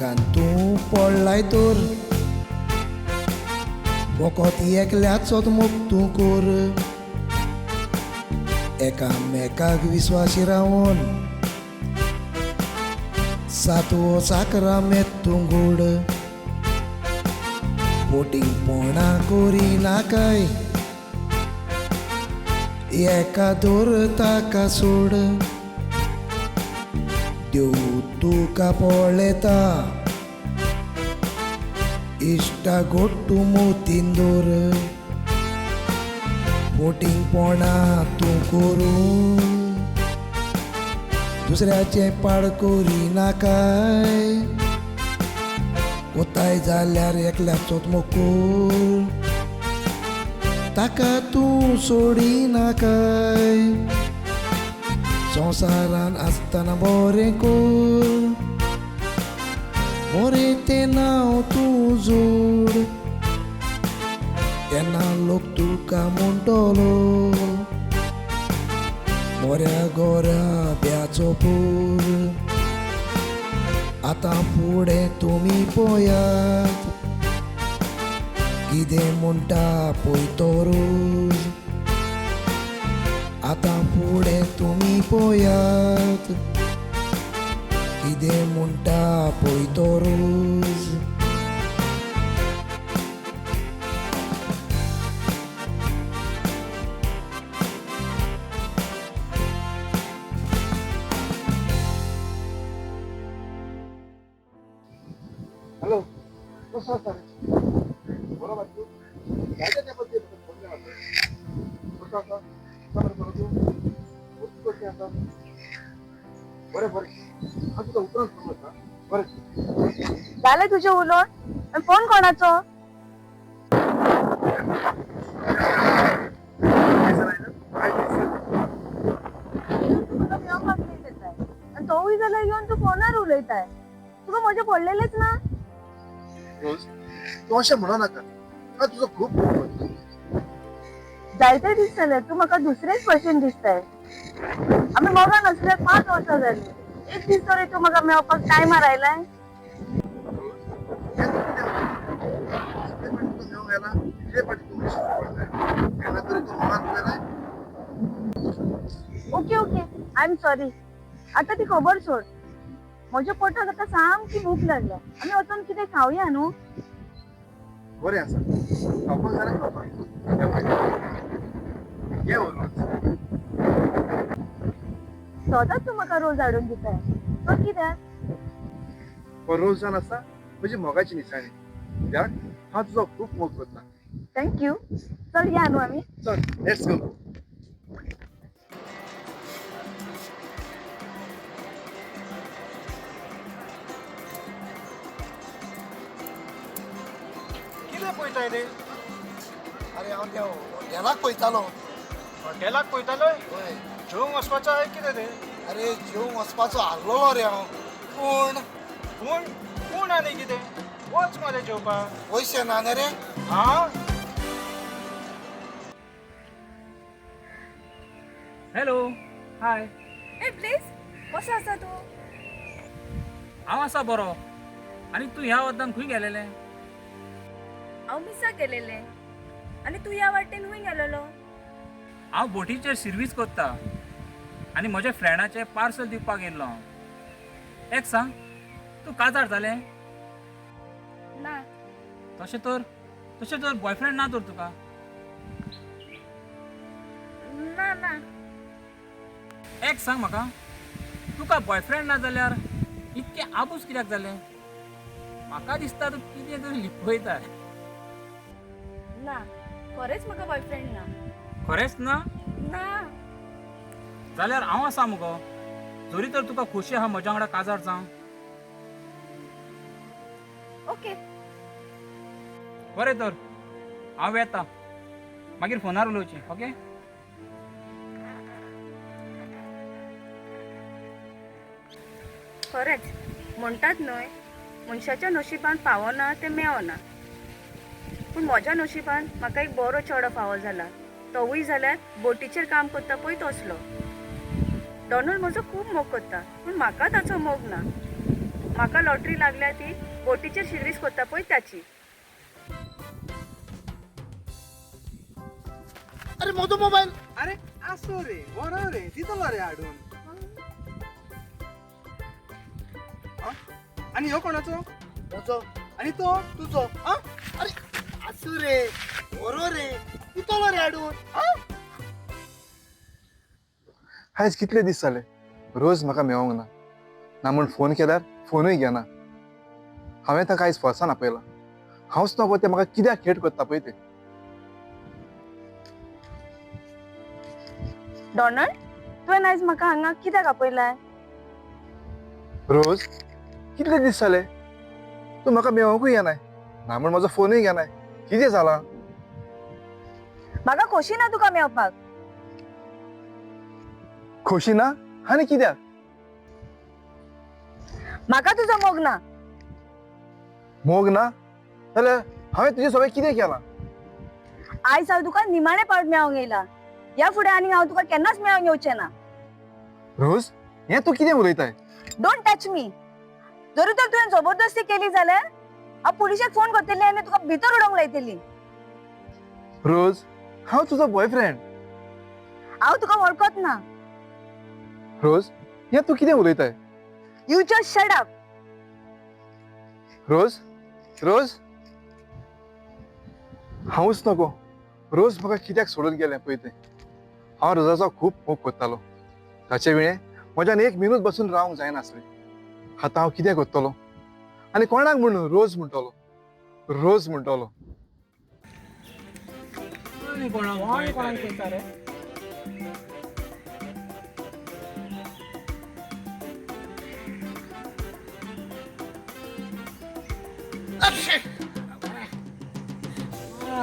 मोगान तूं पडलाय तर वखद एकल्याचोच मोग तूं कर. एकामेकाक विस्वासी रावून सातवो साकरामेत तूं गोड. पोटिंगपणां करिना काय एका दोर ताका सोड. देव तुका पळयता इश्टा गोट्टू मोतीन दोर. पोटिंगपणां तूं करून दुसऱ्याचे पाड करिना काय. कोताय जाल्यार एकल्याचोच मोग ताका तूं सोडिना काय. संवसारान आसतना बरें कर बरें तें नांव तूं जोड. तेन्ना लोक तुका म्हणटलो बऱ्या गोऱ्या ब्याचो पूर. आतां फुडें तुमी पळयात कितें म्हणटा पळय तो रोज. आतां फुडें तुमी पळयात कितें म्हणटा पळय तो रोज. हॅलो कसं असतं बरोबर तू काय त्याबद्दल फोन केला कसं असतं बरं बरं तू गोष्टी कशी असतात बरं बरं हा तुझा उतरच समजता बरं झालं तुझे उलोवन. फोन कोणाचो? आणि तोही जाल्यार येवन तू फोनार उलयताय. तुका म्हजे पडलेलेच ना. रोज तू अशें म्हणो नाका हा तुजो खूब खूब जायते दिसतले तू म्हाका दुसरेच भशेन दिसताय. आमी मोगान असले 5 वर्सां जाली. एक दीस तरी तू म्हाका मेळपाक टायमार आयलाय. Okay okay I am sorry. आता ती खबर सोड. म्हज्या पोटाक आतां सामकी भूक लागल्या. आमी वचून कितें खावया न्हू. बरें आसा खावपाक जाल्यार खावपाक ये सदांच तू म्हाका रोज हाडून दिताय. तो कित्याक? हो रोज जावन आसा म्हजी मोगाची निशाणी. कित्याक हांव तुजो खूब मोग करता. थँक्यू. चल या न्हू आमी. चल लेट्स गो. कितें पळयताय रे? अरे हांव त्या हॉटेलाक पळयतालो. हॉटेलाक पळयतालोय? हय. जेवंक वचपाचो आहे कितें रे? अरे जेवंक वचपाचो आसलोलो रे हांव पूण पूण पूण आनी कितें? वच मरे जेवपाक. पयशे ना न्ही रे. हा? Hello hi. ए प्लीज कसो आसा तू? हांव आसा बरो. आनी तूं ह्या वद्दान खंय गेलेले? हांव मिसाक गेलेले. आनी तू ह्या वाटेन खंय गेलेलो? हांव बोटीचेर सर्वीस करता आनी म्हज्या फ्रेंडाचें पार्सल दिवपाक येयल्लो हांव. एक सांग तूं काजार जालें? ना. तशें तर बॉयफ्रेंड ना तर तुका? ना ना. एक सांग म्हाका तुका बॉयफ्रेंड ना जाल्यार इतकें आबूस कित्याक जालें? म्हाका दिसता तूं कितें तरी लिपयता. ना खरेंच म्हाका बॉयफ्रेंड ना. खरेंच ना? ना. जाल्यार हांव आसा मुगो. जरी तर तुका खोशी आहा म्हज्या वांगडा काजार जावं. ओके. बरें तर हांव येता. मागीर फोनार उलोवचें. ओके. खरेंच म्हणटात न्हय मनशाच्या नशिबान पावना तें मेळना. पूण म्हज्या नशिबान म्हाका एक बरो चेडो फावो जाला. तोवूय जाल्यार बोटीचेर काम करता पळय तसलो. डॉनल्ड म्हजो खूब मोग करता पूण म्हाका ताचो मोग ना. म्हाका लॉटरी लागल्या ती बोटीचेर शिर्वीस कोत्ता पळय त्याची. अरे म्हजो मोबाईल. अरे आसो रे बरो रे दितलो रे हाडून. आ? आणि ह्यो कोणाचो? म्हजो. आणि तो तुझो. आ? अरे असू रे बरो रे दितलो रे हाडून. आयज कितले दीस जाले रोज म्हाका मेळोंक ना. ना म्हूण फोन केल्यार फोनूय घेना. हांवें ताका आयज फॉर्सान आपयला. हांवच नको ते म्हाका कित्याक खेट करता पळय ते. डॉनल्ड, तुवें आयज म्हाका हांगा कित्याक आपयलाय? रोज कितले दीस जाले तूं म्हाका मेळोंकूय येनाय. ना म्हूण म्हजो फोनूय घेनाय. कितें जालां? म्हाका खोशी ना तुका मेळपाक. खोशी ना आनी कित्याक? म्हाका तुजो मोग ना. मोग ना जाल्यार हांवें तुजें सगळें कितें केलां? आयज हांव तुका निमाणे पावट मेळोंक येयला. ह्या फुडें आनी हांव तुका केन्नाच मेळोंक येवचें ना. रोज हें तूं कितें उलयताय? Don't touch me. जरी तर तुवें जबरदस्ती केली जाल्यार हांव पुलिशेक फोन करतली आनी तुका भितर उडोवंक लायतली. रोज हांव तुजो बॉयफ्रेंड. हांव तुका वळखत ना. रोज हें तूं कितें उलयताय? You just shut up. Rose Rose हांवूच नको. रोज म्हाका कित्याक सोडून गेलें पळय तें. हांव रोजाचो खूब मोग करतालो. ताचे वेळें म्हज्यान एक मिनूट बसून रावंक जायनासलें. आतां हांव कितें करतलो आनी कोणाक म्हणून रोज म्हणटलो. रोज म्हणटलो. आनी कोणाक करता रे?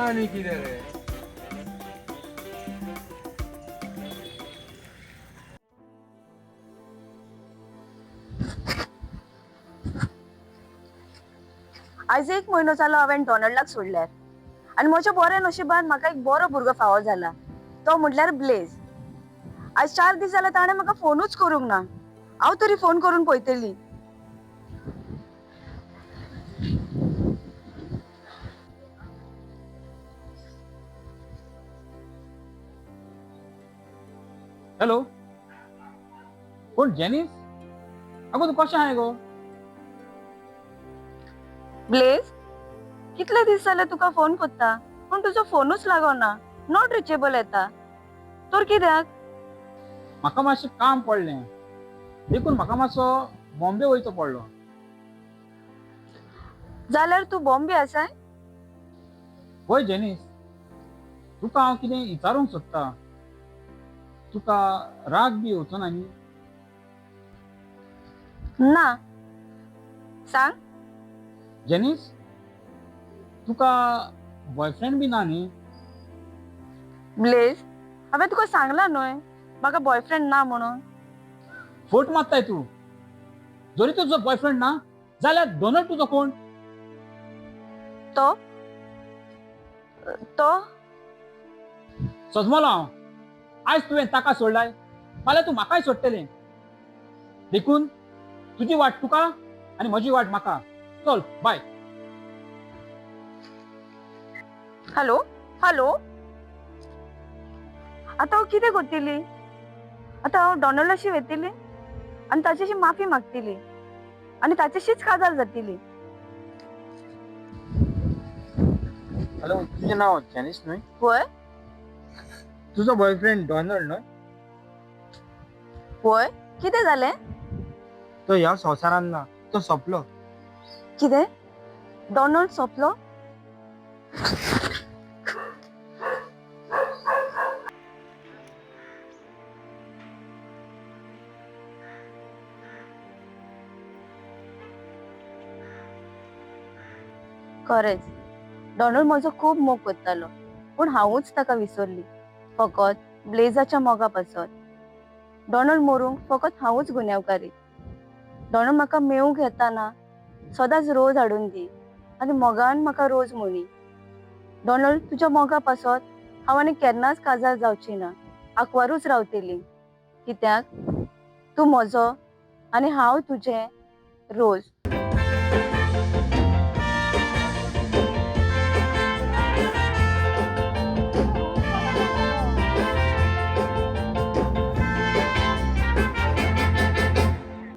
आनी कितें रे? आयज 1 म्हयनो जालो हांवें डॉनल्डाक सोडल्यार आनी म्हज्या बऱ्या नशिबान म्हाका एक बरो भुरगो फावो जाला. तो म्हटल्यार ब्लेज. आयज 4 दीस जाले ताणें म्हाका फोनूच करूंक ना. हांव तरी फोन करून पळयतली. हॅलो, कोण जेनिस? आगो तूं कशें आहाय गो? ब्लेज, कितले दीस जाले तुका फोन करता पूण तुजो फोनूच लागना. नॉट रिचेबल येता. तर कित्याक? म्हाका मातशें काम पडलें देखून म्हाका मातसो बॉम्बे वयचो पडलो. जाल्यार तूं बॉम्बे आसाय? होय जेनिस, तुका हांव कितें विचारूंक सोदतां. तुका राग बी येवचो ना न्ही? ना, सांग. जेनिस, तुका बॉयफ्रेंड बी ना न्ही? ब्लेज, हांवें तुका सांगला न्हय म्हाका बॉयफ्रेंड ना म्हणून. फोट मारताय तूं. जरी तुजो बॉयफ्रेंड ना जाल्यार डॉनल्ड तुजो कोण? तो तो सजमलो हांव. आयज तुवें ताका सोडलाय फाल्यां तूं म्हाकाय सोडटलें. देखून तुजी वाट तुका आनी म्हजी वाट म्हाका. चल बाय. Hello hello. आतां हांव कितें करतली? आतां हांव डॉनल्डाशी वेतली आनी ताच्याशी माफी मागतली आनी ताच्याशीच काजार जातली. हॅलो, तुझें नाव जेनिस न्हय? वय तुजो बॉयफ्रेंड डॉनल्ड न्हय? वय कितें जालें? तो ह्या संवसारान ना. तो सोंपलो. कितें? डॉनल्ड सोंपलो? खरेंच डॉनल्ड म्हजो खूब मोग करतालो पूण हांवूच ताका विसरली फकत ब्लेजाच्या मोगा पासत. डॉनल्ड मरूंक फकत हांवूच गुन्यांवकारी. डॉनल्ड म्हाका मेळूंक येताना सदांच रोज हाडून दी आनी मोगान म्हाका रोज म्हणी. डॉनल्ड, तुज्या मोगा पासत हांव आनी केन्नाच काजार जावची ना. आंकवारूच रावतली. कित्याक तूं म्हजो आनी हांव तुजें रोज